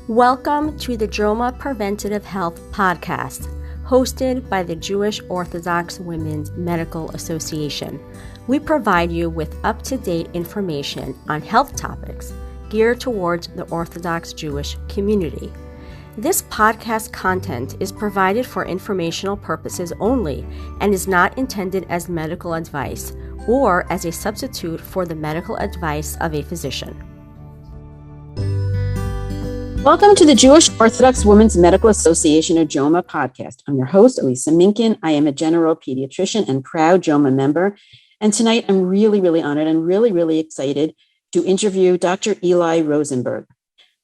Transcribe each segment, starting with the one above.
Welcome to the JOMA Preventative Health Podcast, hosted by the Jewish Orthodox Women's Medical Association. We provide you with up-to-date information on health topics geared towards the Orthodox Jewish community. This podcast content is provided for informational purposes only and is not intended as medical advice or as a substitute for the medical advice of a physician. Welcome to the Jewish Orthodox Women's Medical Association, or JOMA podcast. I'm your host, Elisa Minkin. I am a general pediatrician and proud JOMA member. And tonight I'm really honored and really excited to interview Dr. Eli Rosenberg.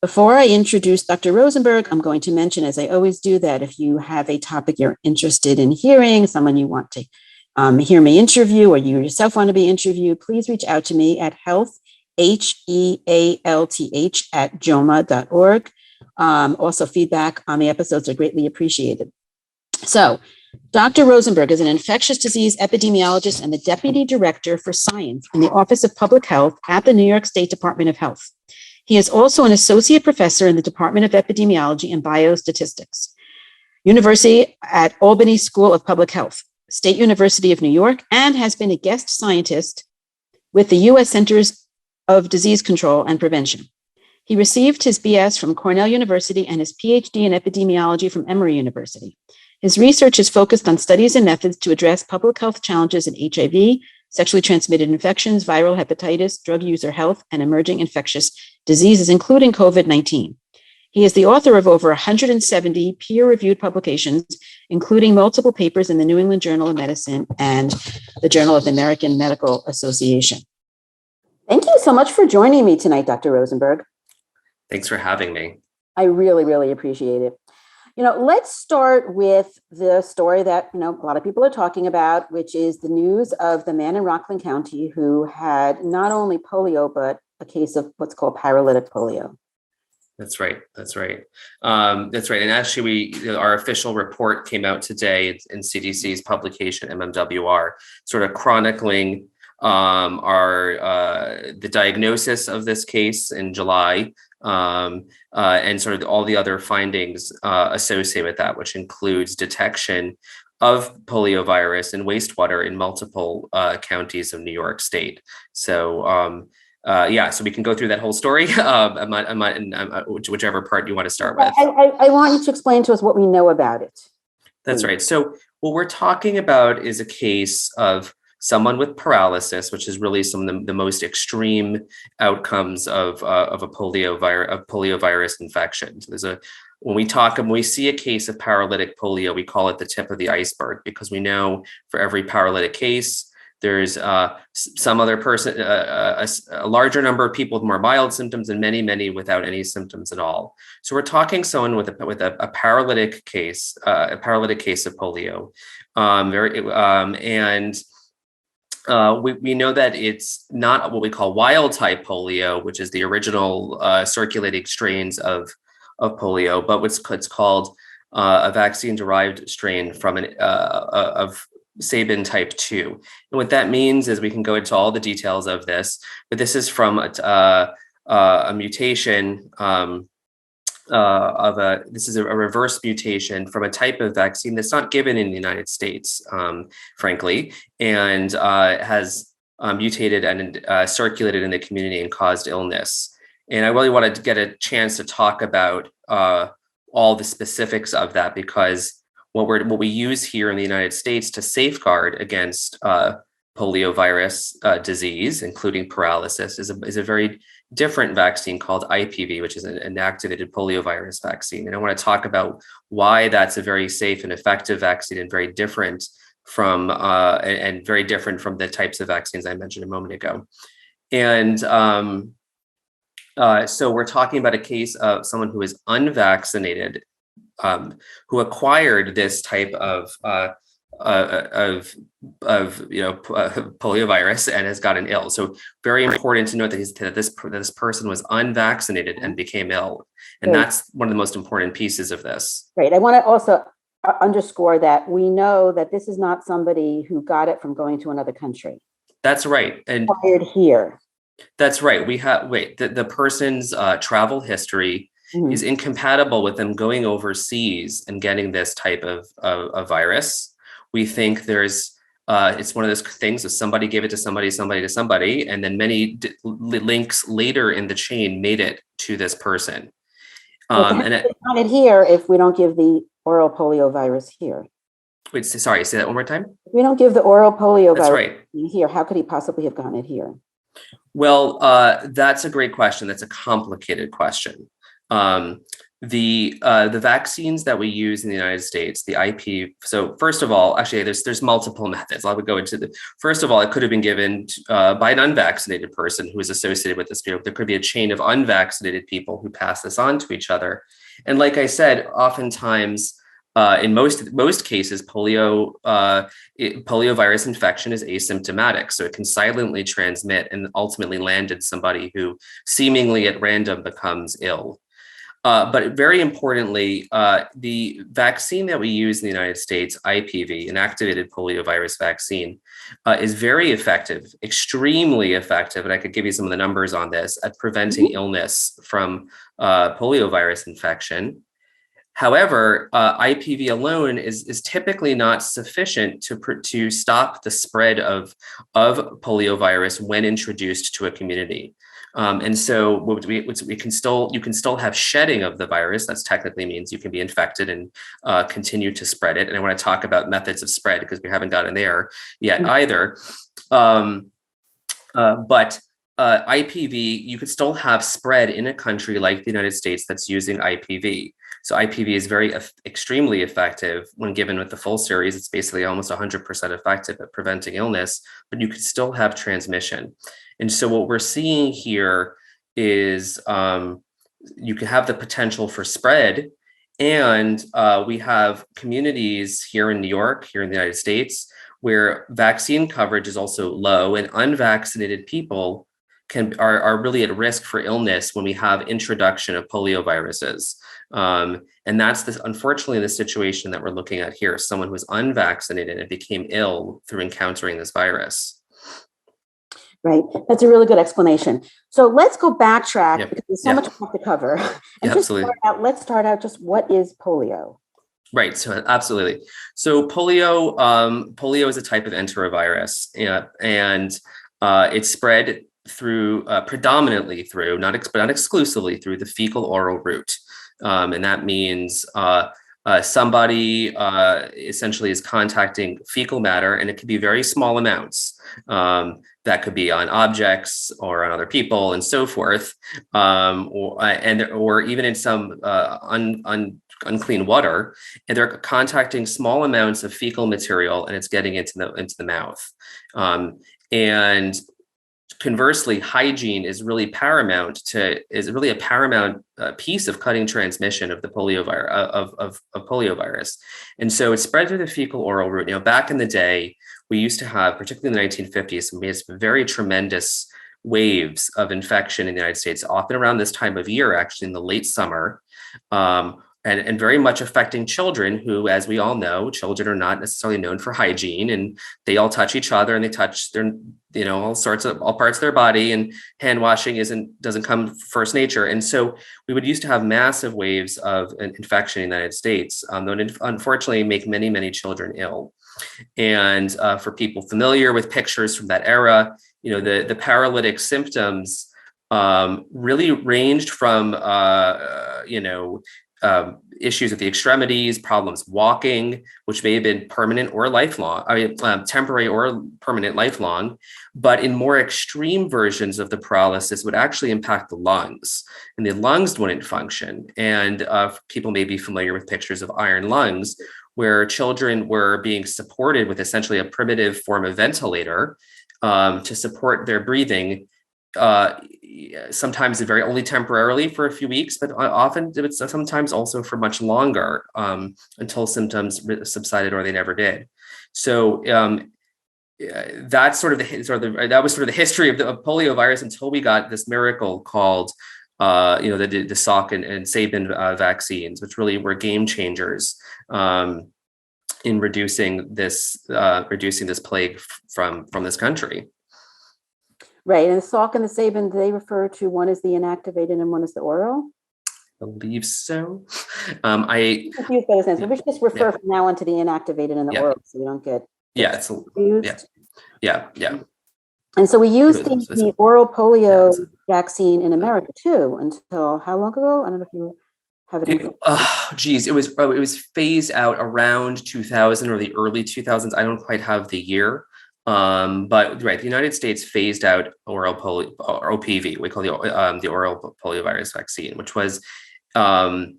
Before I introduce Dr. Rosenberg, I'm going to mention, as I always do, that if you have a topic you're interested in hearing, someone you want to hear me interview, or you yourself want to be interviewed, please reach out to me at health@joma.org. Also, feedback on the episodes are greatly appreciated. So, Dr. Rosenberg is an infectious disease epidemiologist and the Deputy Director for Science in the Office of Public Health at the New York State Department of Health. He is also an associate professor in the Department of Epidemiology and Biostatistics, University at Albany School of Public Health, State University of New York, and has been a guest scientist with the U.S. Centers of Disease Control and Prevention. He received his BS from Cornell University and his PhD in epidemiology from Emory University. His research is focused on studies and methods to address public health challenges in HIV, sexually transmitted infections, viral hepatitis, drug user health, and emerging infectious diseases, including COVID-19. He is the author of over 170 peer-reviewed publications, including multiple papers in the New England Journal of Medicine and the Journal of the American Medical Association. Thank you so much for joining me tonight, Dr. Rosenberg. Thanks for having me. I really appreciate it. Let's start with the story that, a lot of people are talking about, which is the news of the man in Rockland County who had not only polio, but a case of what's called paralytic polio. That's right. And actually, our official report came out today in CDC's publication, MMWR, sort of chronicling the diagnosis of this case in July, and sort of all the other findings associated with that, which includes detection of poliovirus in wastewater in multiple counties of New York State. So so we can go through that whole story. Whichever part you want to start with. I want you to explain to us what we know about it. That's right. So what we're talking about is a case of someone with paralysis, which is really some of the most extreme outcomes of a poliovirus infection. So when we see a case of paralytic polio, we call it the tip of the iceberg, because we know for every paralytic case, there's some other person, a larger number of people with more mild symptoms, and many without any symptoms at all. So we're talking someone with a paralytic case, of polio, we know that it's not what we call wild type polio, which is the original circulating strains of polio, but it's called a vaccine derived strain from of Sabin type 2. And what that means is, we can go into all the details of this, but this is from a mutation this is a reverse mutation from a type of vaccine that's not given in the United States, frankly, and has mutated and circulated in the community and caused illness. And I really wanted to get a chance to talk about all the specifics of that, because what we use here in the United States to safeguard against poliovirus disease, including paralysis, is a very different vaccine called IPV, which is an inactivated poliovirus vaccine. And I want to talk about why that's a very safe and effective vaccine, and very different from the types of vaccines I mentioned a moment ago. And so we're talking about a case of someone who is unvaccinated, who acquired this type of poliovirus and has gotten ill. So very important to note that this person was unvaccinated and became ill, and that's one of the most important pieces of this. Right. I want to also underscore that we know that this is not somebody who got it from going to another country. That's right. And acquired here. That's right. We have the person's travel history is incompatible with them going overseas and getting this type of virus. We think there's it's one of those things of somebody gave it to somebody, and then many links later in the chain made it to this person. And it's not it here if we don't give the oral polio virus here. Wait, sorry, say that one more time. If we don't give the oral polio That's virus right. here, how could he possibly have gotten it here? Well, that's a great question. That's a complicated question. The vaccines that we use in the United States, the IP. So first of all, actually, there's multiple methods. I would go into the. First of all, it could have been given by an unvaccinated person who is associated with this group. There could be a chain of unvaccinated people who pass this on to each other. And like I said, oftentimes, in most cases, polio virus infection is asymptomatic, so it can silently transmit and ultimately land in somebody who seemingly at random becomes ill. But very importantly, the vaccine that we use in the United States, IPV, an activated poliovirus vaccine, is very effective, extremely effective, and I could give you some of the numbers on this, at preventing illness from poliovirus infection. However, IPV alone is typically not sufficient to stop the spread of poliovirus when introduced to a community. And so you can still have shedding of the virus. That's technically means you can be infected and continue to spread it. And I want to talk about methods of spread because we haven't gotten there yet either. But IPV, you could still have spread in a country like the United States that's using IPV. So IPV is extremely effective when given with the full series. It's basically almost 100% effective at preventing illness, but you could still have transmission. And so what we're seeing here is you can have the potential for spread. And we have communities here in New York, here in the United States, where vaccine coverage is also low, and unvaccinated people are really at risk for illness when we have introduction of polioviruses. And that's unfortunately the situation that we're looking at here. Someone who was unvaccinated and became ill through encountering this virus. Right. That's a really good explanation. So let's go backtrack because there's so much more to cover. And Absolutely. Let's start out just what is polio? Right. So absolutely. So polio is a type of enterovirus, and it's spread through predominantly through, not exclusively through, the fecal oral route. And that means somebody essentially is contacting fecal matter, and it could be very small amounts. That could be on objects or on other people and so forth, or even in some unclean water, and they're contacting small amounts of fecal material, and it's getting into the mouth. And conversely, hygiene is really a paramount piece of cutting transmission of the poliovirus. And so it's spread through the fecal oral route. You know, back in the day, we used to have, particularly in the 1950s, we had some very tremendous waves of infection in the United States, often around this time of year, actually in the late summer. And very much affecting children who, as we all know, children are not necessarily known for hygiene, and they all touch each other, and they touch their, all parts of their body, and hand washing doesn't come first nature. And so we would used to have massive waves of infection in the United States, that would unfortunately make many, many children ill. And for people familiar with pictures from that era, the paralytic symptoms really ranged from, issues with the extremities, problems walking, which may have been permanent or lifelong, temporary or permanent lifelong, but in more extreme versions of the paralysis would actually impact the lungs, and the lungs wouldn't function. And people may be familiar with pictures of iron lungs, where children were being supported with essentially a primitive form of ventilator to support their breathing. Sometimes only temporarily for a few weeks, but often it's sometimes also for much longer, until symptoms subsided or they never did. So that's that was the history of the poliovirus until we got this miracle called the Salk and Sabin vaccines, which really were game changers in reducing this plague from this country. Right. And the Salk and the Sabin, they refer to, one is the inactivated and one is the oral? believe so. I Confused by the sense, but we should just refer from now on to the inactivated and the oral, so we don't get confused. Yeah. And so we used It was- the oral polio vaccine in America too, until how long ago? I don't know if you have it. It was phased out around 2000 or the early 2000s. I don't quite have the year. But right, the United States phased out oral polio, or OPV, we call the oral poliovirus vaccine, which was what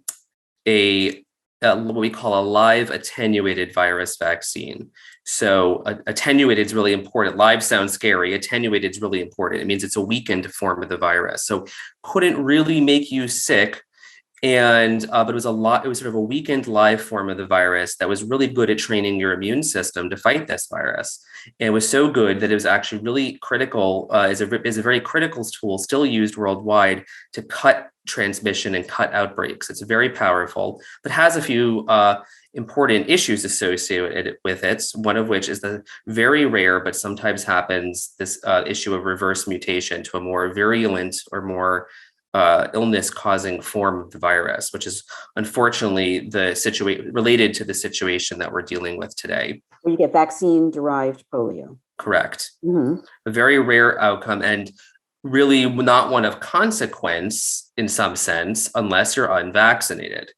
we call a live attenuated virus vaccine. So attenuated is really important. Live sounds scary. Attenuated is really important. It means it's a weakened form of the virus. So couldn't really make you sick. And but it was sort of a weakened live form of the virus that was really good at training your immune system to fight this virus. And it was so good that it was actually really critical, is a very critical tool still used worldwide to cut transmission and cut outbreaks. It's very powerful, but has a few important issues associated with it, one of which is the very rare, but sometimes happens, this issue of reverse mutation to a more virulent or more illness-causing form of the virus, which is unfortunately related to the situation that we're dealing with today. Where you get vaccine-derived polio. Correct. Mm-hmm. A very rare outcome, and really not one of consequence in some sense, unless you're unvaccinated.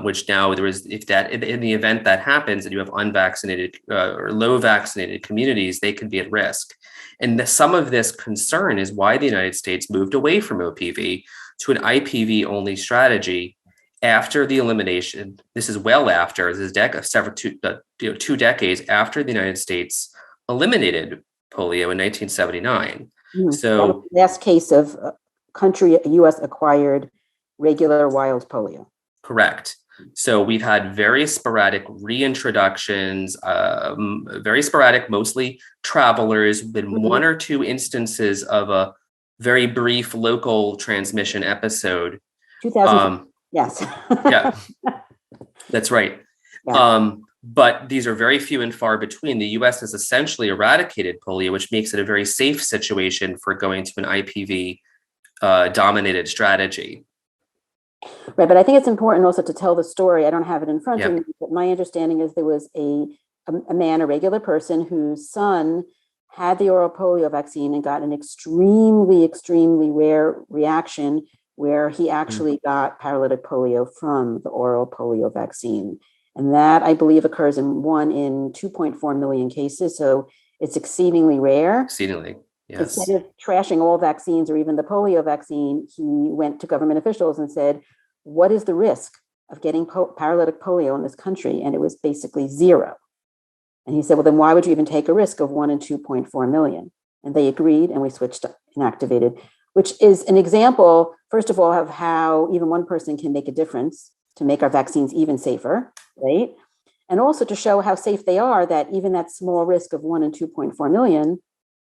Which now in the event that happens and you have unvaccinated or low vaccinated communities, they could be at risk. And some of this concern is why the United States moved away from OPV to an IPV only strategy after the elimination. This is well after, this is 2 decades after the United States eliminated polio in 1979. Mm-hmm. So last case of country U.S. acquired regular wild polio. Correct. So we've had very sporadic reintroductions, very sporadic, mostly travelers, been one or two instances of a very brief local transmission episode. 2000. Yes. Yeah, that's right. Yeah. But these are very few and far between. The U.S. has essentially eradicated polio, which makes it a very safe situation for going to an IPV dominated strategy. Right, but I think it's important also to tell the story. I don't have it in front of me, but my understanding is there was a man, a regular person, whose son had the oral polio vaccine and got an extremely, extremely rare reaction where he actually got paralytic polio from the oral polio vaccine. And that, I believe, occurs in 1 in 2.4 million cases. So it's exceedingly rare. Exceedingly. Yes. Instead of trashing all vaccines or even the polio vaccine, he went to government officials and said, what is the risk of getting paralytic polio in this country? And it was basically 0. And he said, well, then why would you even take a risk of 1 in 2.4 million? And they agreed, and we switched to inactivated, which is an example, first of all, of how even one person can make a difference to make our vaccines even safer, right? And also to show how safe they are, that even that small risk of 1 in 2.4 million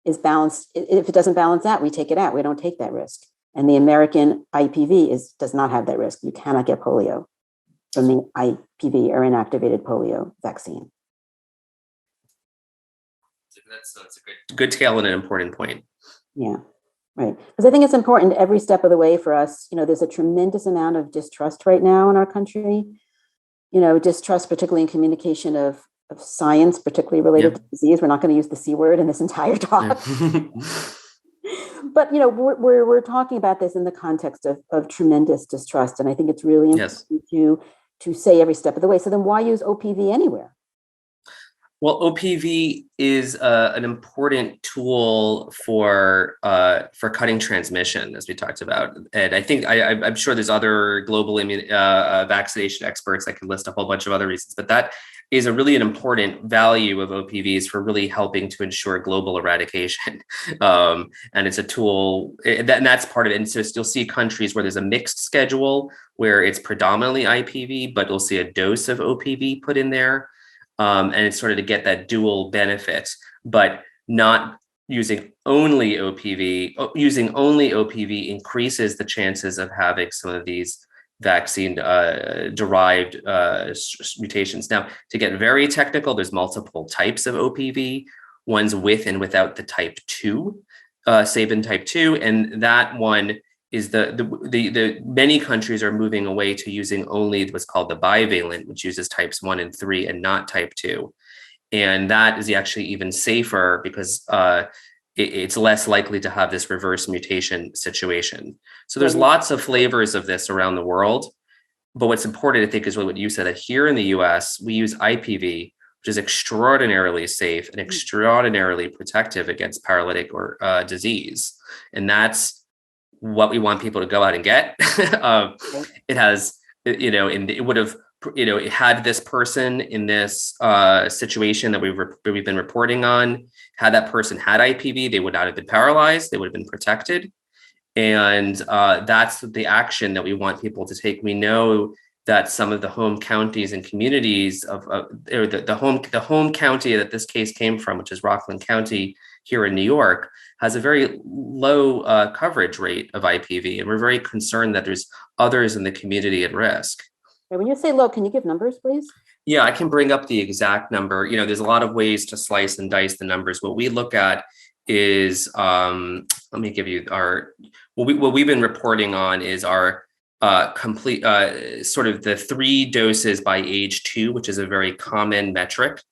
is balanced. If it doesn't balance that, we take it out. We don't take that risk. And the American IPV does not have that risk. You cannot get polio from the IPV or inactivated polio vaccine. That's a good tail and an important point. Yeah, right. Because I think it's important every step of the way for us. There's a tremendous amount of distrust right now in our country. Distrust, particularly in communication of science, particularly related to disease. We're not going to use the C word in this entire talk. But, we're talking about this in the context of tremendous distrust. And I think it's really important to say every step of the way. So then why use OPV anywhere? Well, OPV is an important tool for cutting transmission, as we talked about. And I think I'm sure there's other global vaccination experts that can list a whole bunch of other reasons, but that is an important value of OPVs for really helping to ensure global eradication. And it's a tool, and that's part of it. And so you'll see countries where there's a mixed schedule where it's predominantly IPV, but you'll see a dose of OPV put in there. And it's sort of to get that dual benefit, but not using only OPV. Using only OPV increases the chances of having some of these vaccine derived mutations. Now, to get very technical, there's multiple types of OPV, ones with and without the type 2, Sabin type 2, and that one is the many countries are moving away to using only what's called the bivalent, which uses types 1 and 3 and not type 2. And that is actually even safer because it's less likely to have this reverse mutation situation. So there's lots of flavors of this around the world. But what's important, I think, is what you said, that here in the US, we use IPV, which is extraordinarily safe and extraordinarily protective against paralytic or disease. And that's what we want people to go out and get. It has, and it would have, had this person in this situation that we've been reporting on, had that person had IPV, they would not have been paralyzed, they would have been protected. And that's the action that we want people to take. We know that some of the home counties and communities or the home county that this case came from, which is Rockland County here in New York, has a very low coverage rate of IPV. And we're very concerned that there's others in the community at risk. When you say low, can you give numbers, please? Yeah, I can bring up the exact number. There's a lot of ways to slice and dice the numbers. What we look at is, let me give you what we've been reporting on is our complete sort of the 3 doses by age 2, which is a very common metric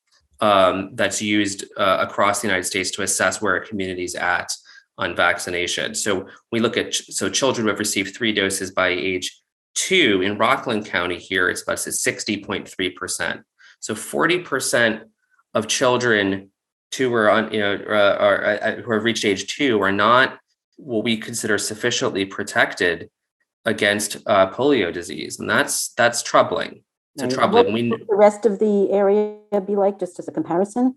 that's used across the United States to assess where a community is at on vaccination. So we look at children who have received 3 doses by age 2 in Rockland County here, it's about 60.3%. So 40% of children who are on, who have reached age 2 are not what we consider sufficiently protected against polio disease, and that's troubling. It's troubling. What the rest of the area be like, just as a comparison?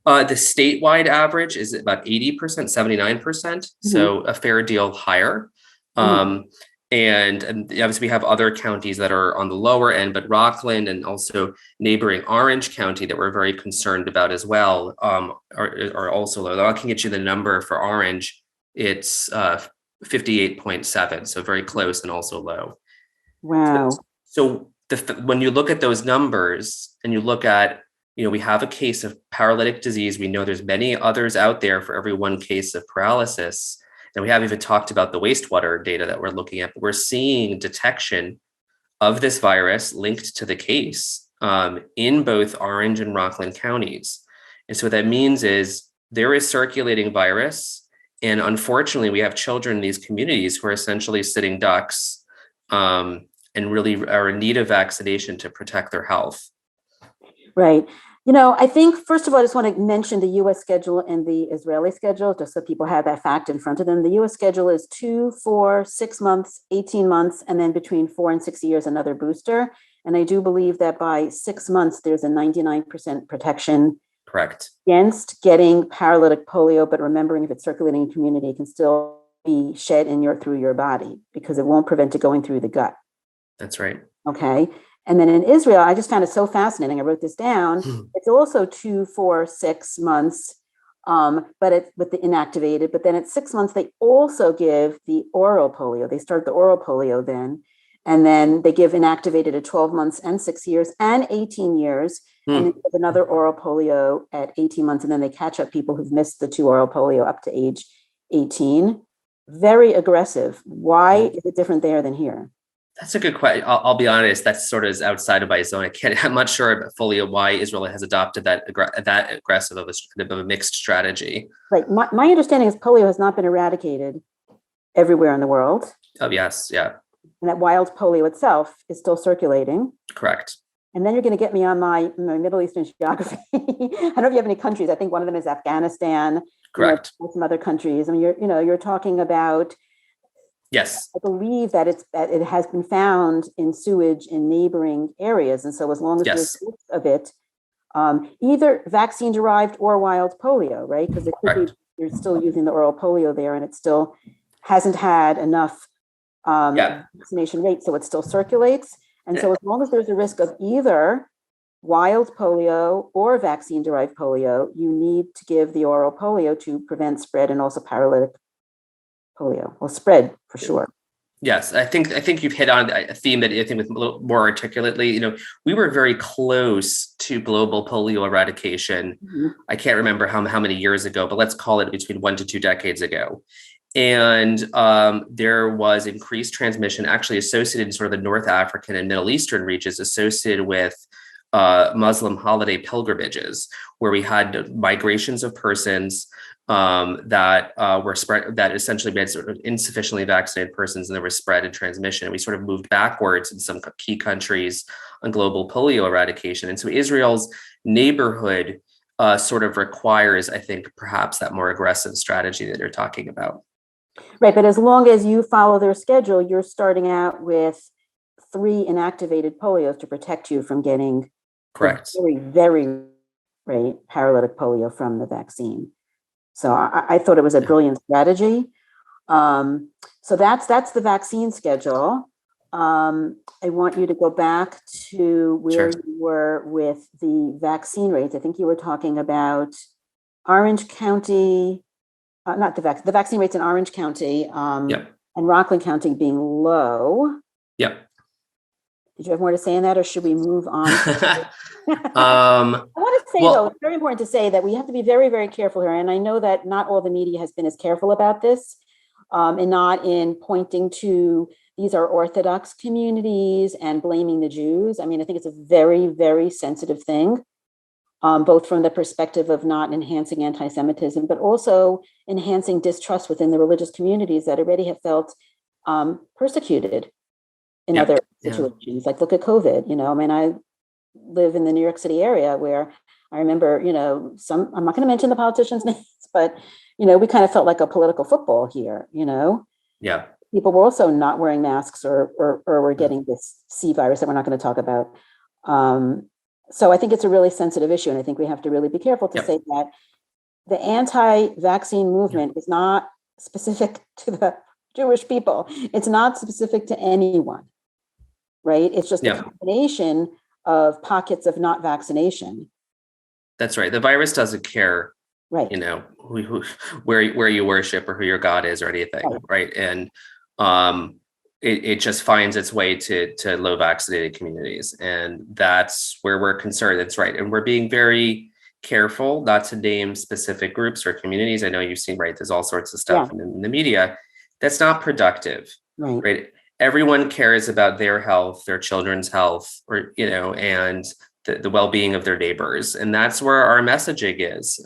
The statewide average is about 80%, 79%, so a fair deal higher. And obviously we have other counties that are on the lower end, but Rockland and also neighboring Orange County that we're very concerned about as well are also low. I can get you the number for Orange. It's 58.7, so very close and also low. Wow. So when you look at those numbers and you look at, we have a case of paralytic disease. We know there's many others out there for every one case of paralysis. And we haven't even talked about the wastewater data that we're looking at, but we're seeing detection of this virus linked to the case in both Orange and Rockland counties. And so what that means is there is circulating virus. And unfortunately, we have children in these communities who are essentially sitting ducks and really are in need of vaccination to protect their health. Right. I think, first of all, I just want to mention the U.S. schedule and the Israeli schedule, just so people have that fact in front of them. The U.S. schedule is 2, 4, 6 months, 18 months, and then between 4 and 6 years, another booster. And I do believe that by 6 months, there's a 99% protection. Correct. Against getting paralytic polio, but remembering if it's circulating in community, it can still be shed through your body because it won't prevent it going through the gut. That's right. Okay. And then in Israel, I just found it so fascinating. I wrote this down. It's also 2, 4, 6 months, but it's with the inactivated. But then at 6 months, they also give the oral polio. They start the oral polio then, and then they give inactivated at 12 months and 6 years and 18 years. And they give another oral polio at 18 months. And then they catch up people who've missed the 2 oral polio up to age 18. Very aggressive. Why is it different there than here? That's a good question. I'll be honest. That sort of is outside of my zone. I'm not sure fully why Israel has adopted that aggressive of a mixed strategy. Right. My understanding is polio has not been eradicated everywhere in the world. Oh, yes. Yeah. And that wild polio itself is still circulating. Correct. And then you're going to get me on my Middle Eastern geography. I don't know if you have any countries. I think one of them is Afghanistan. Correct. Some other countries. I mean, you're talking about. Yes. I believe that it has been found in sewage in neighboring areas. And so as long as there's proof of it, either vaccine-derived or wild polio, right? Because it could be you're still using the oral polio there and it still hasn't had enough vaccination rate, so it still circulates. And so as long as there's a risk of either wild polio or vaccine-derived polio, you need to give the oral polio to prevent spread and also paralytic polio. Well, spread for sure. Yes, I think you've hit on a theme that I think with a little more articulately. We were very close to global polio eradication. I can't remember how many years ago, but let's call it between 1 to 2 decades ago. And there was increased transmission actually associated in sort of the North African and Middle Eastern regions associated with Muslim holiday pilgrimages, where we had migrations of persons that were spread, that essentially made sort of insufficiently vaccinated persons, and there was spread and transmission. And we sort of moved backwards in some key countries on global polio eradication. And so Israel's neighborhood sort of requires, I think, perhaps that more aggressive strategy that you're talking about. Right, but as long as you follow their schedule, you're starting out with 3 inactivated polios to protect you from getting Correct. very, very paralytic polio from the vaccine. So I thought it was a brilliant strategy. So that's the vaccine schedule. I want you to go back to where you were with the vaccine rates. I think you were talking about Orange County. Not the vaccine rates in Orange County and Rockland County being low. Yep. Did you have more to say on that, or should we move on? I want to say, though, it's very important to say that we have to be very, very careful here. And I know that not all the media has been as careful about this and not in pointing to these are Orthodox communities and blaming the Jews. I mean, I think it's a very, very sensitive thing. Both from the perspective of not enhancing anti-Semitism, but also enhancing distrust within the religious communities that already have felt persecuted in other situations. Like, look at COVID. I mean, I live in the New York City area where I remember, I'm not going to mention the politicians' names, but, we kind of felt like a political football here, Yeah. People were also not wearing masks or were getting this C virus that we're not going to talk about. So I think it's a really sensitive issue. And I think we have to really be careful to say that the anti-vaccine movement is not specific to the Jewish people. It's not specific to anyone, right? It's just a combination of pockets of not vaccination. That's right. The virus doesn't care, right? Where you worship or who your God is or anything, right? And it just finds its way to low vaccinated communities. And that's where we're concerned. That's right. And we're being very careful not to name specific groups or communities. I know you've seen, right, there's all sorts of stuff in the media that's not productive, right? Everyone cares about their health, their children's health, or, and the well-being of their neighbors. And that's where our messaging is,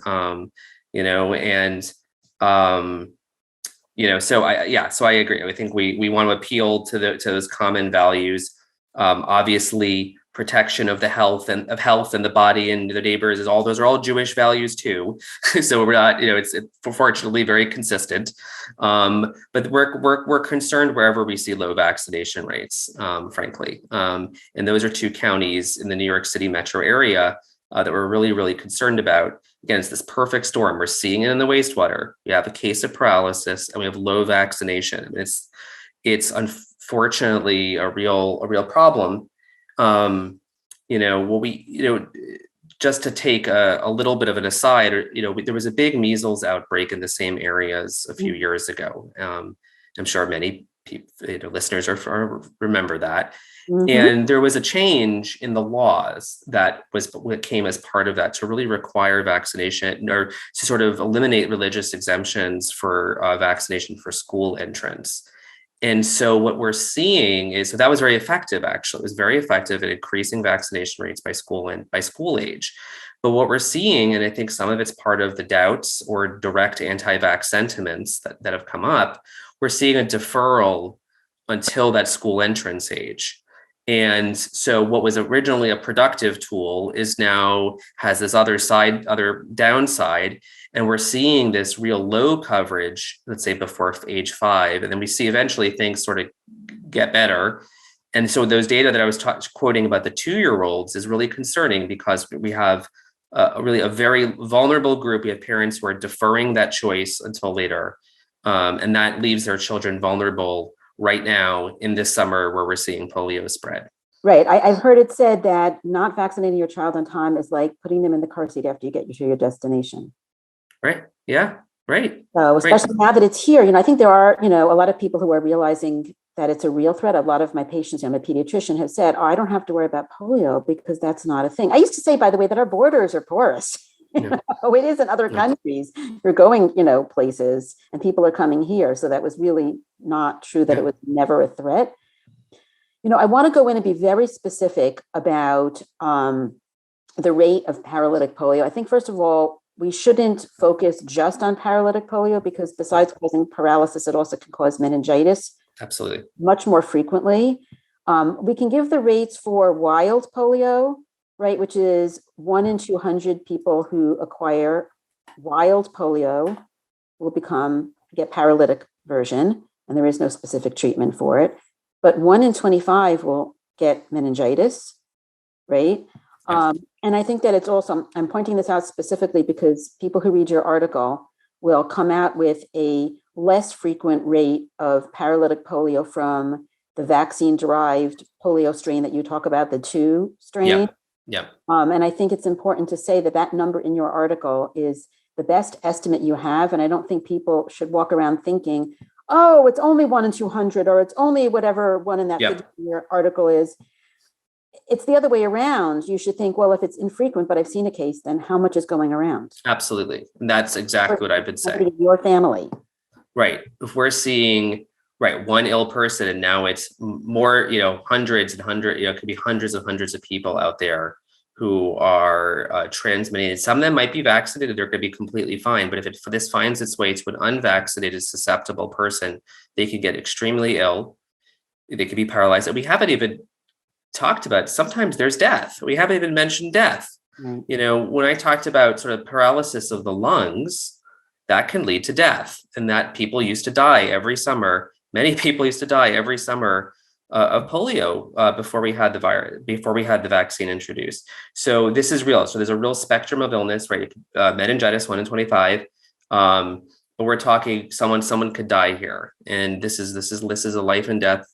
so I agree. I think we want to appeal to those common values. Obviously, protection of the health and the body and the neighbors those are all Jewish values too. So we're not, it's fortunately very consistent. But we're concerned wherever we see low vaccination rates, frankly. And those are 2 counties in the New York City metro area that we're really, really concerned about. Again, it's this perfect storm. We're seeing it in the wastewater. We have a case of paralysis and we have low vaccination. It's unfortunately a real problem. Just to take a little bit of an aside, there was a big measles outbreak in the same areas a few years ago. I'm sure many people, listeners remember that. Mm-hmm. And there was a change in the laws that came as part of that to really require vaccination or to sort of eliminate religious exemptions for vaccination for school entrance. And so what we're seeing is, so that was very effective, actually. It was very effective at increasing vaccination rates by school age. But what we're seeing, and I think some of it's part of the doubts or direct anti-vax sentiments that have come up, we're seeing a deferral until that school entrance age. And so what was originally a productive tool is now has this other downside. And we're seeing this real low coverage, let's say before age 5. And then we see eventually things sort of get better. And so those data that I was quoting about the 2-year-olds is really concerning because we have a very vulnerable group. We have parents who are deferring that choice until later. And that leaves their children vulnerable right now in this summer where we're seeing polio spread. Right. I've heard it said that not vaccinating your child on time is like putting them in the car seat after you get to your destination. Right. Yeah. Right. So especially now that it's here, I think there are, a lot of people who are realizing that it's a real threat. A lot of my patients, I'm a pediatrician, have said, I don't have to worry about polio because that's not a thing. I used to say, by the way, that our borders are porous. Yeah. It is in other Yeah. countries. You're going, places and people are coming here. So that was really not true that Yeah. it was never a threat. I want to go in and be very specific about the rate of paralytic polio. I think, first of all, we shouldn't focus just on paralytic polio because besides causing paralysis, it also can cause meningitis Absolutely. much more frequently. We can give the rates for wild polio, right, which is 1 in 200 people who acquire wild polio will get paralytic version, and there is no specific treatment for it. But 1 in 25 will get meningitis, right? Yes. And I think that it's also, I'm pointing this out specifically because people who read your article will come out with a less frequent rate of paralytic polio from the vaccine-derived polio strain that you talk about, the 2 strain. Yeah. And I think it's important to say that that number in your article is the best estimate you have. And I don't think people should walk around thinking, oh, it's only 1 in 200, or it's only whatever one in that Yeah. figure in your article is. It's the other way around. You should think, well, if it's infrequent, but I've seen a case, then how much is going around? Absolutely. And that's exactly what I would say. Your family. Right. If we're seeing, one ill person, and now it's more, hundreds and hundreds, it could be hundreds of people out there who are transmitting. Some of them might be vaccinated, they're going to be completely fine. But if this finds its way to an unvaccinated, susceptible person, they could get extremely ill. They could be paralyzed. And we haven't even talked about, sometimes there's death. We haven't even mentioned death. Right. When I talked about sort of paralysis of the lungs, that can lead to death, and that people used to die every summer. Many people used to die every summer of polio before we had the virus, before we had the vaccine introduced. So this is real. So there's a real spectrum of illness, right? Meningitis, 1 in 25. But we're talking someone could die here, and this is a life and death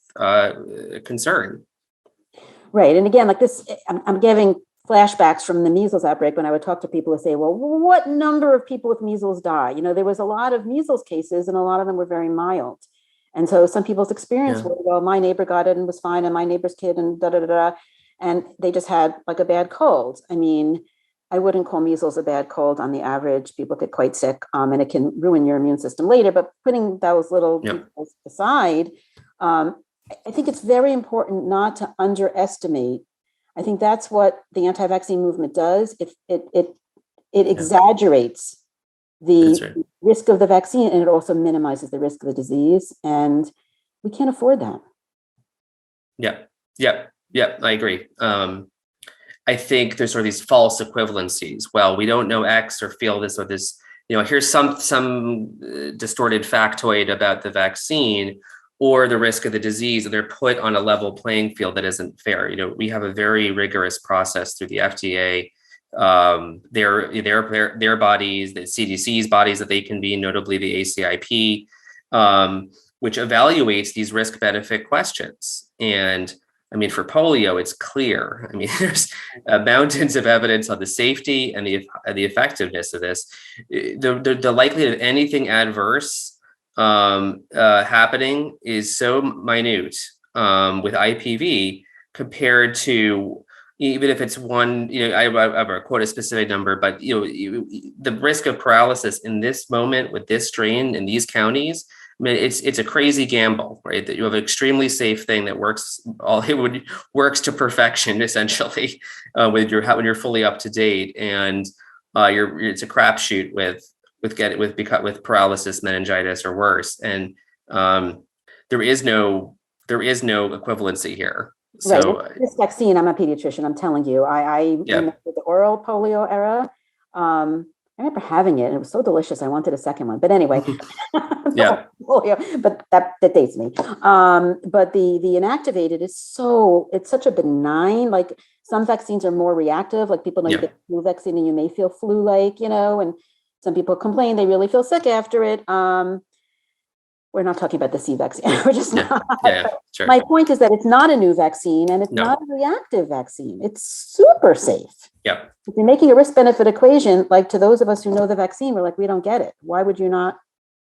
concern. Right. And again, like this, I'm giving flashbacks from the measles outbreak when I would talk to people and say, well, what number of people with measles die? There was a lot of measles cases and a lot of them were very mild. And so some people's experience was, well, my neighbor got it and was fine, and my neighbor's kid and and they just had like a bad cold. I mean, I wouldn't call measles a bad cold on the average. People get quite sick, and it can ruin your immune system later. But putting those little details aside, I think it's very important not to underestimate. I think that's what the anti-vaccine movement does. It exaggerates the risk of the vaccine, and it also minimizes the risk of the disease. And we can't afford that. Yeah, I agree. I think there's sort of these false equivalencies. Well, we don't know X or feel this or this. Here's some distorted factoid about the vaccine or the risk of the disease, and they're put on a level playing field that isn't fair. We have a very rigorous process through the FDA, their bodies, the CDC's bodies that they convene, notably the ACIP, which evaluates these risk-benefit questions. And I mean, for polio, it's clear. I mean, there's mountains of evidence on the safety and the effectiveness of this. The likelihood of anything adverse happening is so minute with IPV compared to, even if it's one, I won't quote a specific number, but the risk of paralysis in this moment with this strain in these counties, I mean, it's a crazy gamble, right? That you have an extremely safe thing that works to perfection, essentially, when you're fully up to date, and it's a crapshoot with paralysis, meningitis, or worse, and there is no equivalency here. So right. This vaccine, I'm a pediatrician. I'm telling you, I remember the oral polio era. I remember having it, and it was so delicious. I wanted a second one, but anyway, polio, but that dates me. But the inactivated is it's such a benign. Like some vaccines are more reactive. Like people know you get flu vaccine and you may feel flu-like, and some people complain they really feel sick after it. We're not talking about the C vaccine. We're just not. Sure. My point is that it's not a new vaccine, and it's not a reactive vaccine. It's super safe. Yeah. If you're making a risk-benefit equation, like to those of us who know the vaccine, we're like, we don't get it. Why would you not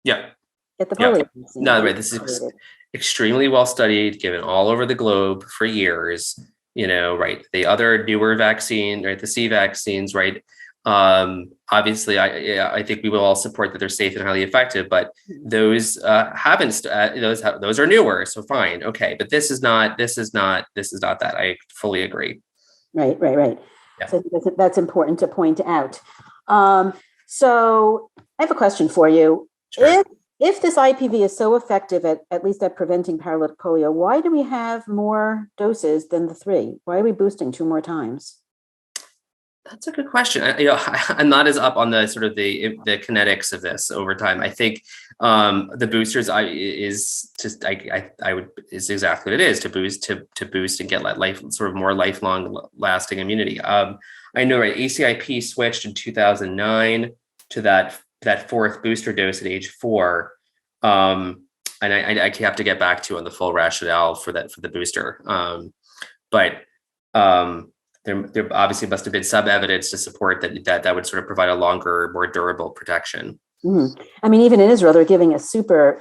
get the polio vaccine? No, right. This is extremely well studied, given all over the globe for years. Right. The other newer vaccine, right? The C vaccines, right? Obviously, I think we will all support that they're safe and highly effective, but those those are newer, so fine, okay. But this is not that. I fully agree. Right. Yeah. So that's important to point out. So I have a question for you. Sure. If this IPV is so effective at least at preventing paralytic polio, why do we have more doses than the 3? Why are we boosting 2 more times? That's a good question. I'm not as up on the sort of the kinetics of this over time. I think the boosters is exactly what it is, to boost and get more lifelong lasting immunity. I know, right? ACIP switched in 2009 to that 4th booster dose at age 4. And I have to get back to on the full rationale for the booster. There obviously must have been some evidence to support that would sort of provide a longer, more durable protection. Mm-hmm. I mean, even in Israel, they're giving a super,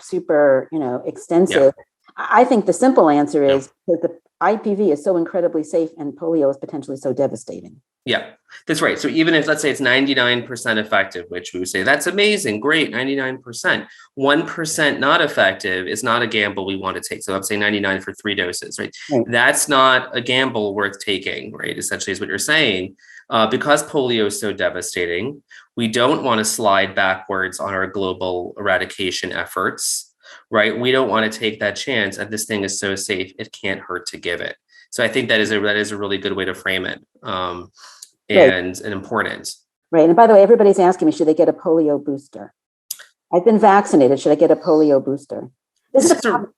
extensive. Yeah. I think the simple answer is that the IPV is so incredibly safe and polio is potentially so devastating. Yeah, that's right. So even if, let's say, it's 99% effective, which we would say that's amazing, great, 99%, 1% not effective is not a gamble we want to take. So I'm saying 99 for 3 doses, right? That's not a gamble worth taking, right? Essentially is what you're saying. Because polio is so devastating, we don't want to slide backwards on our global eradication efforts, right? We don't want to take that chance. And this thing is so safe, it can't hurt to give it. So I think that is a really good way to frame it, and important. Right. And by the way, everybody's asking me, should they get a polio booster? I've been vaccinated. Should I get a polio booster?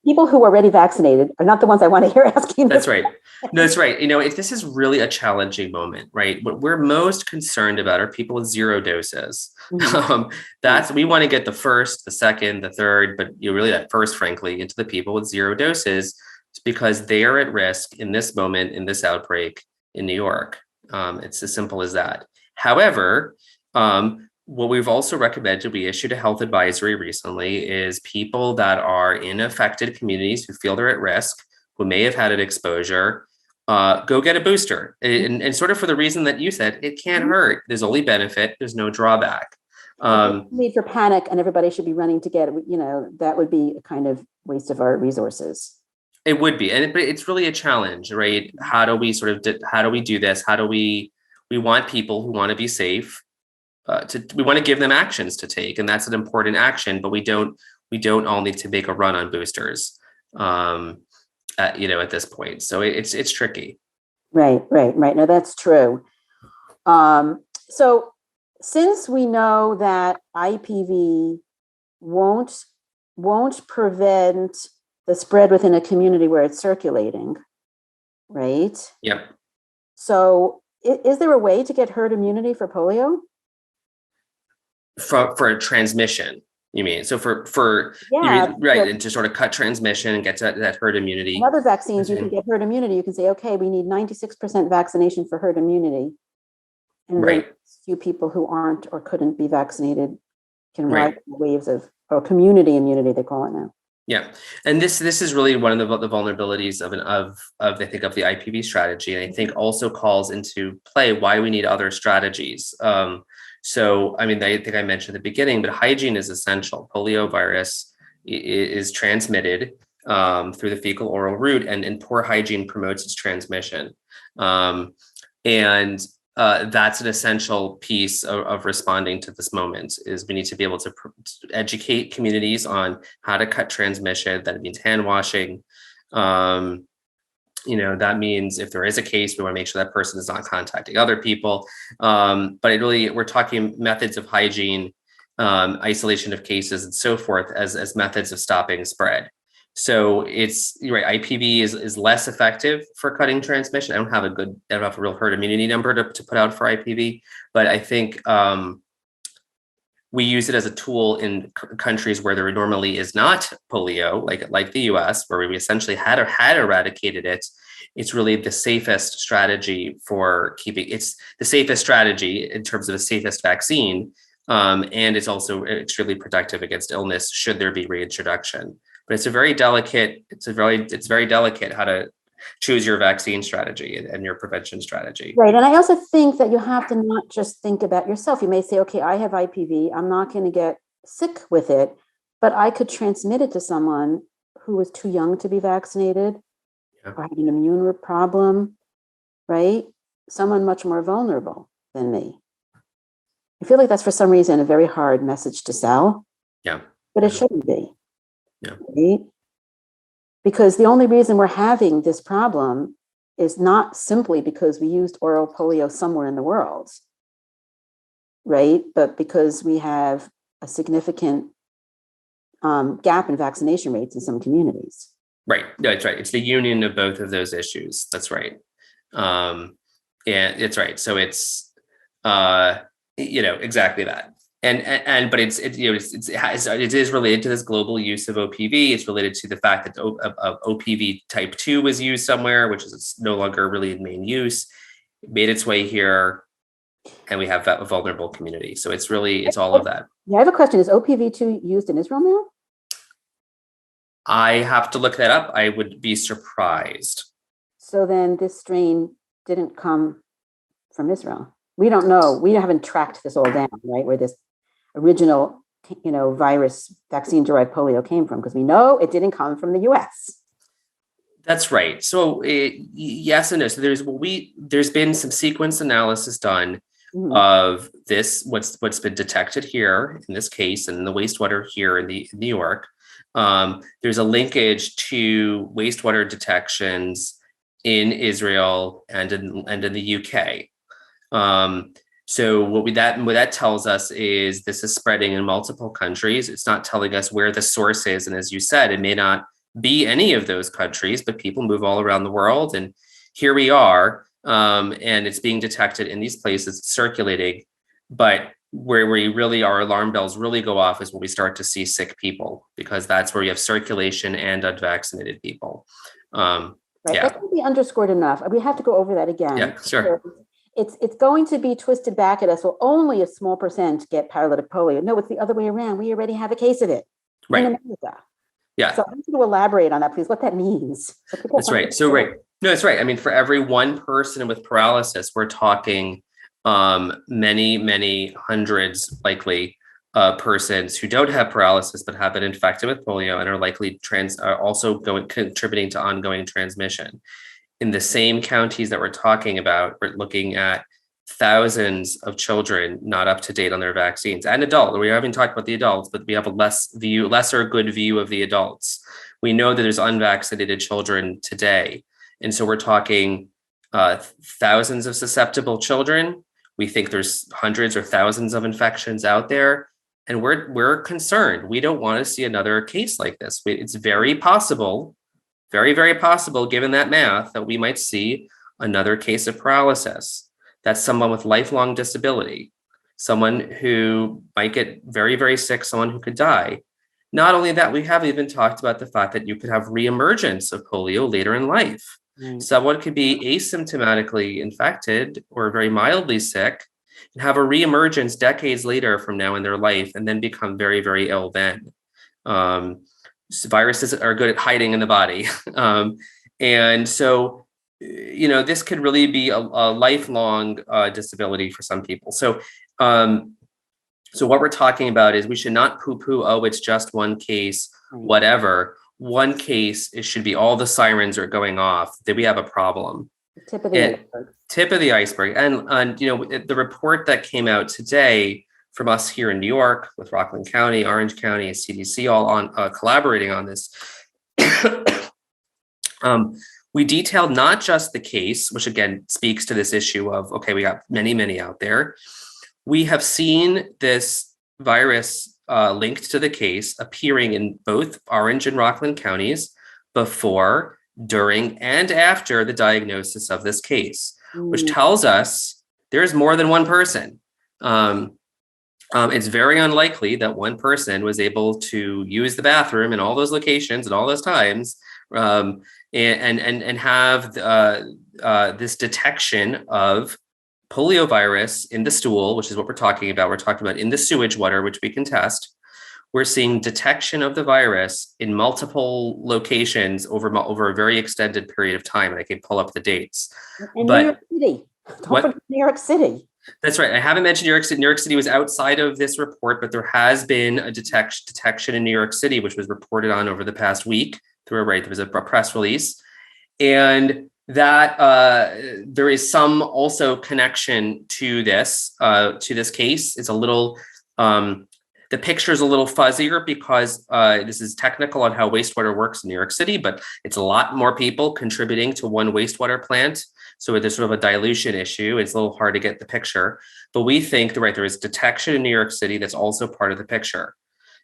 People who are already vaccinated are not the ones I want to hear asking. That's right. No, that's right. This is really a challenging moment, right? What we're most concerned about are people with 0 doses. Mm-hmm. We want to get the 1st, the 2nd, the 3rd, but really that 1st, frankly, into the people with 0 doses, because they are at risk in this moment, in this outbreak in New York. It's as simple as that. However, what we've also recommended, we issued a health advisory recently, is people that are in affected communities who feel they're at risk, who may have had an exposure, go get a booster. And sort of for the reason that you said, it can't hurt. There's only benefit. There's no drawback. Need for panic and everybody should be running to get it. That would be a kind of waste of our resources. It would be, but it's really a challenge, right? How do we do this? We want people who want to be safe. We want to give them actions to take, and that's an important action. But we don't all need to make a run on boosters, at this point. So it's tricky. Right. No, that's true. So since we know that IPV won't prevent the spread within a community where it's circulating, right? Yep. So is there a way to get herd immunity for polio? For a transmission, you mean? So and to sort of cut transmission and get to that herd immunity. In other vaccines, you can get herd immunity. You can say, okay, we need 96% vaccination for herd immunity. And then few people who aren't or couldn't be vaccinated can ride waves of community immunity, they call it now. Yeah, and this is really one of the vulnerabilities of I think of the IPV strategy, and I think also calls into play why we need other strategies. So, I think I mentioned at the beginning, but hygiene is essential. Poliovirus is transmitted through the fecal oral route, and poor hygiene promotes its transmission. That's an essential piece of responding to this moment. Is we need to be able to educate communities on how to cut transmission. That means hand washing. That means if there is a case, we want to make sure that person is not contacting other people. But we're talking methods of hygiene, isolation of cases, and so forth as methods of stopping spread. So it's right. IPV is less effective for cutting transmission. I don't have a real herd immunity number to put out for IPV, but I think we use it as a tool in countries where there normally is not polio, like the US, where we essentially had eradicated it. It's really the safest strategy for keeping. It's the safest strategy in terms of the safest vaccine, and it's also extremely protective against illness should there be reintroduction. But it's very delicate how to choose your vaccine strategy and your prevention strategy. Right. And I also think that you have to not just think about yourself. You may say, okay, I have IPV. I'm not going to get sick with it, but I could transmit it to someone who was too young to be vaccinated or had an immune problem, right? Someone much more vulnerable than me. I feel like that's for some reason a very hard message to sell. Yeah. But it shouldn't be. Yeah. Right? Because the only reason we're having this problem is not simply because we used oral polio somewhere in the world, right? But because we have a significant gap in vaccination rates in some communities. Right. No, that's right. It's the union of both of those issues. That's right. And it's right. So it's, exactly that. But it is related to this global use of OPV. It's related to the fact that OPV type 2 was used somewhere, which is no longer really in main use. It made its way here, and we have a vulnerable community. So it's all of that. Yeah, I have a question. Is OPV2 used in Israel now? I have to look that up. I would be surprised. So then this strain didn't come from Israel. We don't know. We haven't tracked this all down, right? Where this original, virus vaccine-derived polio came from, because we know it didn't come from the US. That's right. So yes and no. So there's been some sequence analysis done of this, what's been detected here in this case, and in the wastewater here in New York. There's a linkage to wastewater detections in Israel and in the UK. So what that tells us is this is spreading in multiple countries. It's not telling us where the source is. And as you said, it may not be any of those countries, but people move all around the world. And here we are, and it's being detected in these places, circulating. But where we really, our alarm bells really go off is when we start to see sick people, because that's where you have circulation and unvaccinated people. Right. That can be underscored enough. We have to go over that again. Yeah, sure. It's going to be twisted back at us. Well, only a small percent get paralytic polio. No, it's the other way around. We already have a case of it in America. Yeah. So I want you to elaborate on that, please, what that means. That's right. So, right. No, that's right. I mean, for every one person with paralysis, we're talking many, many hundreds, likely, persons who don't have paralysis but have been infected with polio and are likely contributing to ongoing transmission. In the same counties that we're talking about, we're looking at thousands of children not up to date on their vaccines, and adults. We haven't talked about the adults, but we have a lesser good view of the adults. We know that there's unvaccinated children today. And so we're talking thousands of susceptible children. We think there's hundreds or thousands of infections out there. And we're concerned. We don't want to see another case like this. It's very possible, very, very possible, given that math, that we might see another case of paralysis. That's someone with lifelong disability, someone who might get very, very sick, someone who could die. Not only that, we haven't even talked about the fact that you could have reemergence of polio later in life. Someone could be asymptomatically infected or very mildly sick and have a reemergence decades later from now in their life, and then become very, very ill then. So viruses are good at hiding in the body. And so, this could really be a lifelong disability for some people. So what we're talking about is we should not poo-poo, it's just one case, whatever. One case, it should be all the sirens are going off, that we have a problem. Tip of the iceberg. Tip of the iceberg. And the report that came out today from us here in New York with Rockland County, Orange County, and CDC all on collaborating on this. We detailed not just the case, which again speaks to this issue of, okay, we got many, many out there. We have seen this virus linked to the case appearing in both Orange and Rockland counties before, during, and after the diagnosis of this case, which tells us there's more than one person. It's very unlikely that one person was able to use the bathroom in all those locations at all those times, and have this detection of poliovirus in the stool, which is what we're talking about. We're talking about in the sewage water, which we can test. we're seeing detection of the virus in multiple locations over a very extended period of time. And I can pull up the dates. And But New York City. Don't forget New York City. That's right. I haven't mentioned New York City. New York City was outside of this report, but there has been a detection in New York City, which was reported on over the past week. There was a press release. And that there is some also connection to this case. It's a little, the picture is a little fuzzier because this is technical on how wastewater works in New York City, but it's a lot more people contributing to one wastewater plant. So there's sort of a dilution issue. It's a little hard to get the picture, but we think that, right, there is detection in New York City that's also part of the picture.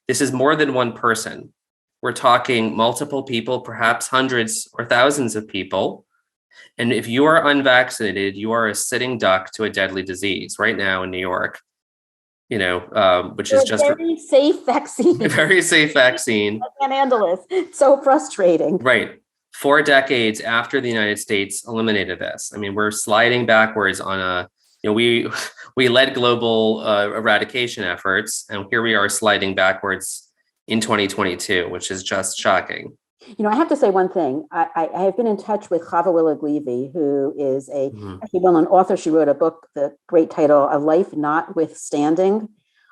This is more than one person. We're talking multiple people, perhaps hundreds or thousands of people. And if you are unvaccinated, you are a sitting duck to a deadly disease right now in New York, which is just a very safe vaccine. A very safe vaccine. I can't handle this. It's so frustrating. Right. 4 decades after the United States eliminated this. I mean, we're sliding backwards on we led global eradication efforts, and here we are sliding backwards in 2022, which is just shocking. I have to say one thing. I have been in touch with Chava Willig-Levy, who is a actually well-known author. She wrote a book, the great title, A Life Notwithstanding,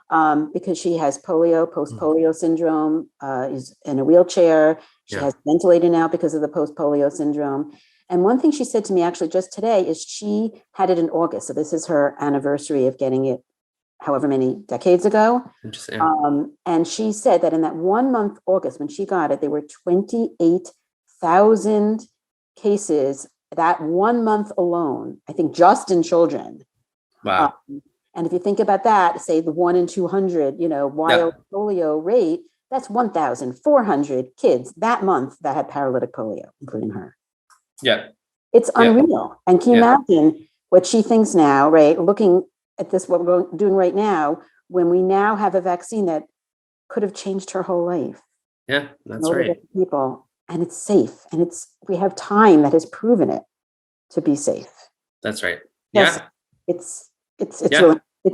because she has polio, post-polio syndrome, is in a wheelchair. She has ventilated now because of the post-polio syndrome. And one thing she said to me actually just today is she had it in August. So this is her anniversary of getting it however many decades ago. And she said that in that 1 month, August, when she got it, there were 28,000 cases that 1 month alone, I think just in children. Wow. And if you think about that, say the 1 in 200, wild polio rate, that's 1,400 kids that month that had paralytic polio, including her. Yeah. It's unreal. And can you imagine what she thinks now, right? Looking at this, what we're doing right now, when we now have a vaccine that could have changed her whole life. Yeah, that's right. People, and it's safe, and we have time that has proven it to be safe. That's right. Yes, it's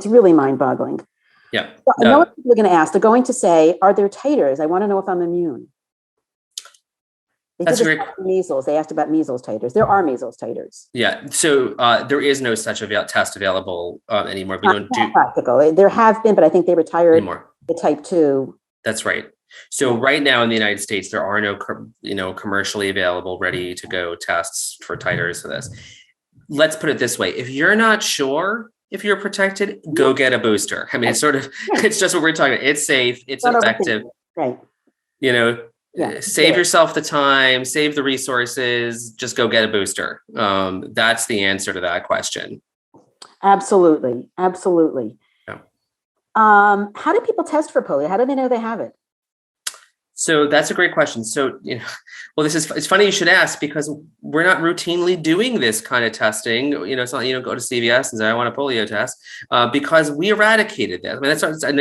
really mind-boggling. Yeah. So I know what people are going to ask. They're going to say, "Are there titers? I want to know if I'm immune." That's great. Measles. They asked about measles titers. There are measles titers. Yeah. So there is no such test available anymore. We don't do practical. There have been, but I think they retired anymore. The type 2. That's right. So right now in the United States, there are no, commercially available, ready to go tests for titers for this. Let's put it this way: if you're not sure if you're protected, go get a booster. I mean, it's it's just what we're talking about. It's safe. It's effective. Right. Save yourself the time, save the resources, just go get a booster. That's the answer to that question. Absolutely. Yeah. How do people test for polio? How do they know they have it? So that's a great question. So, it's funny you should ask, because we're not routinely doing this kind of testing. It's not, go to CVS and say, I want a polio test, because we eradicated that. I mean, I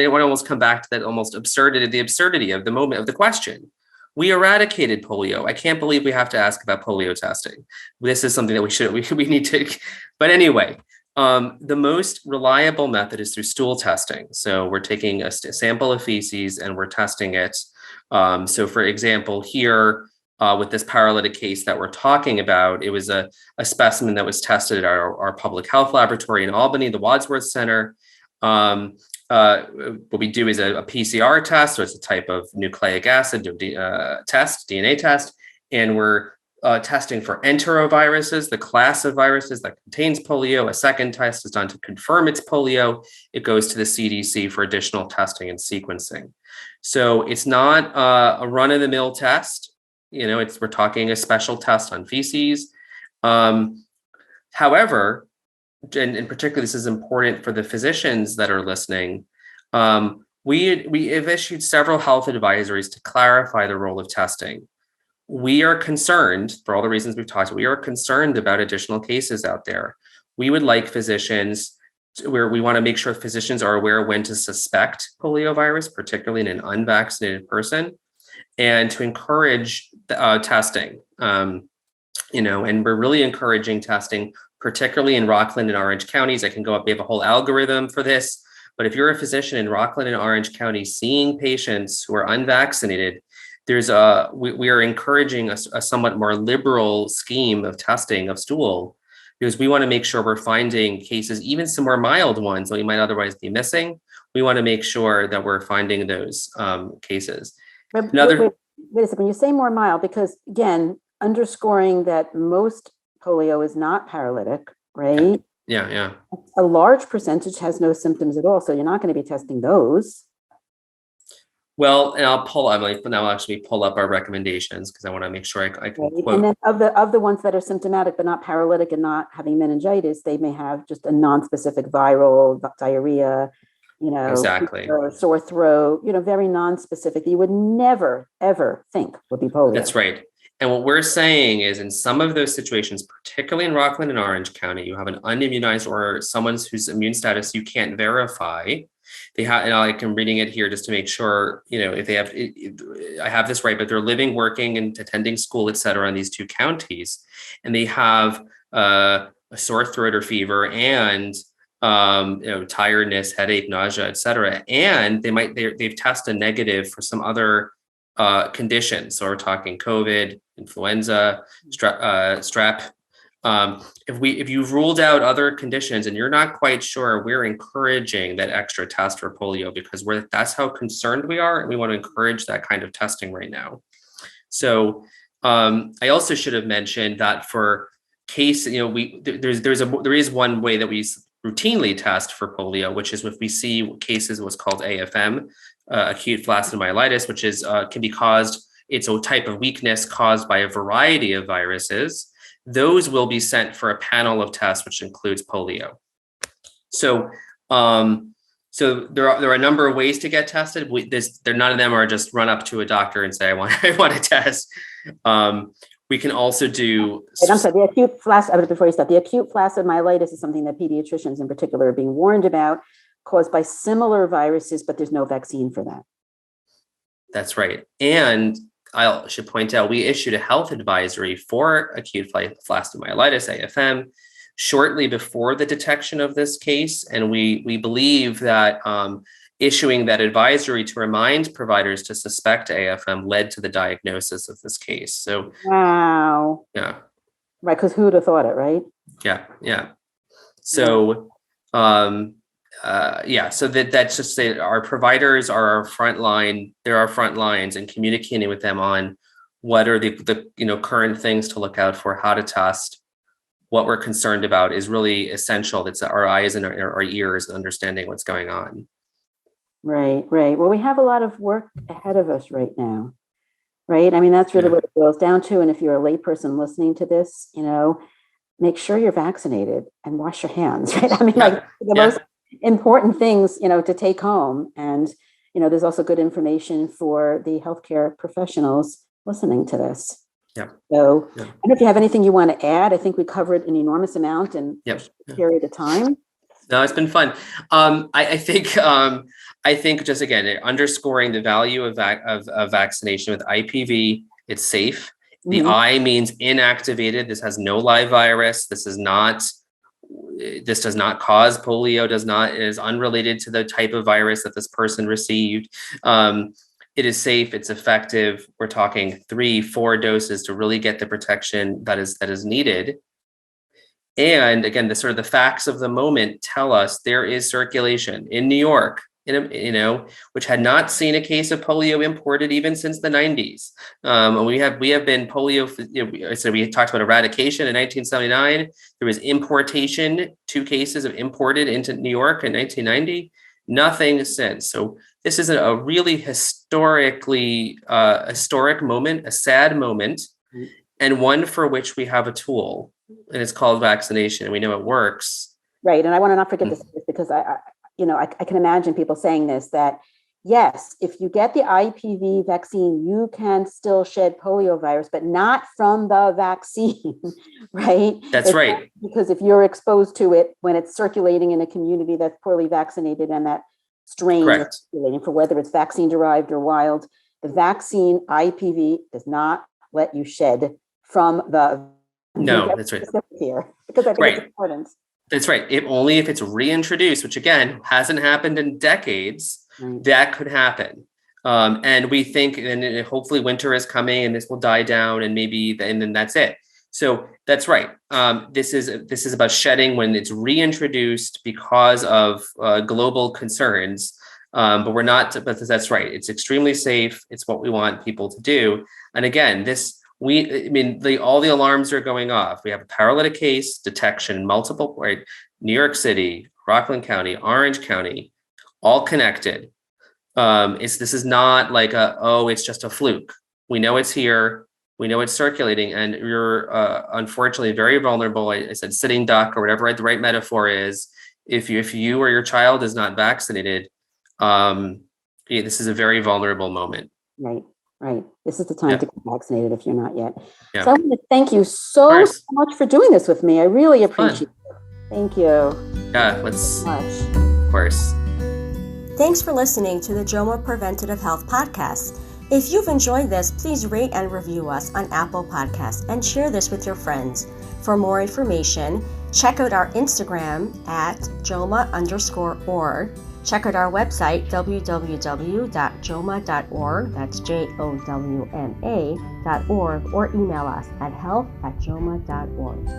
want to almost come back to that almost the absurdity of the moment of the question. We eradicated polio. I can't believe we have to ask about polio testing. This is something that we need to, but anyway, the most reliable method is through stool testing. So we're taking a sample of feces and we're testing it. So for example, here with this paralytic case that we're talking about, it was a specimen that was tested at our public health laboratory in Albany, the Wadsworth Center. What we do is a PCR test, so it's a type of nucleic acid test, DNA test, and we're testing for enteroviruses, the class of viruses that contains polio. A second test is done to confirm it's polio. It goes to the CDC for additional testing and sequencing. So it's not a run-of-the-mill test. We're talking a special test on feces. However, and particularly this is important for the physicians that are listening, we have issued several health advisories to clarify the role of testing. We are concerned, for all the reasons we've talked about, we are concerned about additional cases out there. We would like we want to make sure physicians are aware when to suspect poliovirus, particularly in an unvaccinated person, and to encourage testing. And we're really encouraging testing, particularly in Rockland and Orange counties. I can go up, we have a whole algorithm for this. But if you're a physician in Rockland and Orange County seeing patients who are unvaccinated, we are encouraging a somewhat more liberal scheme of testing of stool, because we want to make sure we're finding cases, even some more mild ones that we might otherwise be missing. We want to make sure that we're finding those cases. Wait a second. When you say more mild, because again, underscoring that most polio is not paralytic, right? Yeah. A large percentage has no symptoms at all, so you're not going to be testing those. Well, and I'll actually pull up our recommendations, because I want to make sure I can quote. And then of the ones that are symptomatic but not paralytic and not having meningitis, they may have just a non-specific viral diarrhea, Exactly, or sore throat, very non-specific that you would never, ever think would be polio. That's right. And what we're saying is, in some of those situations, particularly in Rockland and Orange County, you have an unimmunized or someone whose immune status you can't verify. They have, and I'm reading it here just to make sure, if they have, I have this right, but they're living, working, and attending school, et cetera, in these two counties, and they have a sore throat or fever and tiredness, headache, nausea, et cetera, and they've tested negative for some other conditions. So we're talking COVID, influenza, strep. If you've ruled out other conditions and you're not quite sure, we're encouraging that extra test for polio, because that's how concerned we are, and we want to encourage that kind of testing right now. So I also should have mentioned that for case, there is one way that we routinely test for polio, which is if we see cases of what's called AFM, acute flaccid myelitis, which is can be caused. It's a type of weakness caused by a variety of viruses. Those will be sent for a panel of tests, which includes polio. So, there are a number of ways to get tested. None of them are just run up to a doctor and say, I want a test. We can also do. I'm sorry. Before you start, the acute flaccid myelitis is something that pediatricians in particular are being warned about, caused by similar viruses, but there's no vaccine for that. That's right. And I should point out, we issued a health advisory for acute flaccid myelitis, AFM, shortly before the detection of this case. And we believe that issuing that advisory to remind providers to suspect AFM led to the diagnosis of this case. So, wow. Yeah. Right, because who would have thought it, right? Yeah. So, so that's just say our providers are our front line. They're our front lines, and communicating with them on what are the current things to look out for, how to test, what we're concerned about is really essential. It's our eyes and our ears and understanding what's going on. Right. Well, we have a lot of work ahead of us right now, right? I mean, that's really what it boils down to. And if you're a layperson listening to this, make sure you're vaccinated and wash your hands, right? I mean, most important things, to take home. And, there's also good information for the healthcare professionals listening to this. Yeah. So I don't know if you have anything you want to add. I think we covered an enormous amount in a period of time. No, it's been fun. I think just again, underscoring the value of vaccination with IPV. It's safe. The I means inactivated. This has no live virus. This does not cause polio. Is unrelated to the type of virus that this person received. It is safe. It's effective. We're talking 3-4 doses to really get the protection that is needed. And again, the facts of the moment tell us there is circulation in New York, which had not seen a case of polio imported even since the 90s. We have been polio. So we talked about eradication in 1979. There was importation, 2 cases of imported into New York in 1990. Nothing since. So this is a really historic moment, a sad moment, and one for which we have a tool. And it's called vaccination, and we know it works. Right. And I want to not forget this, because I can imagine people saying this, that yes, if you get the IPV vaccine, you can still shed polio virus, but not from the vaccine, right? That's right. Because if you're exposed to it when it's circulating in a community that's poorly vaccinated, and that strain is circulating, for whether it's vaccine derived or wild, the vaccine IPV does not let you shed from the. No, that's right. Here, because I think it's important. That's right. Only if it's reintroduced, which again hasn't happened in decades, Right. that could happen. And we think, and hopefully winter is coming, and this will die down, and then that's it. So that's right. This is about shedding when it's reintroduced because of global concerns. But we're not. But that's right. It's extremely safe. It's what we want people to do. And again, all the alarms are going off. We have a paralytic case detection, multiple, right? New York City, Rockland County, Orange County, all connected. This is not like it's just a fluke. We know it's here. We know it's circulating, and you're unfortunately very vulnerable. I said sitting duck or whatever the right metaphor is. If you or your child is not vaccinated, this is a very vulnerable moment. Right. This is the time to get vaccinated if you're not yet. Yeah. So I want to thank you so much for doing this with me. I really appreciate it. Thank you. Yeah, of course. Thanks for listening to the JOMA Preventative Health Podcast. If you've enjoyed this, please rate and review us on Apple Podcasts and share this with your friends. For more information, check out our Instagram at JOMA_org. Check out our website, www.joma.org, that's JOWMA.org, or email us at health@joma.org.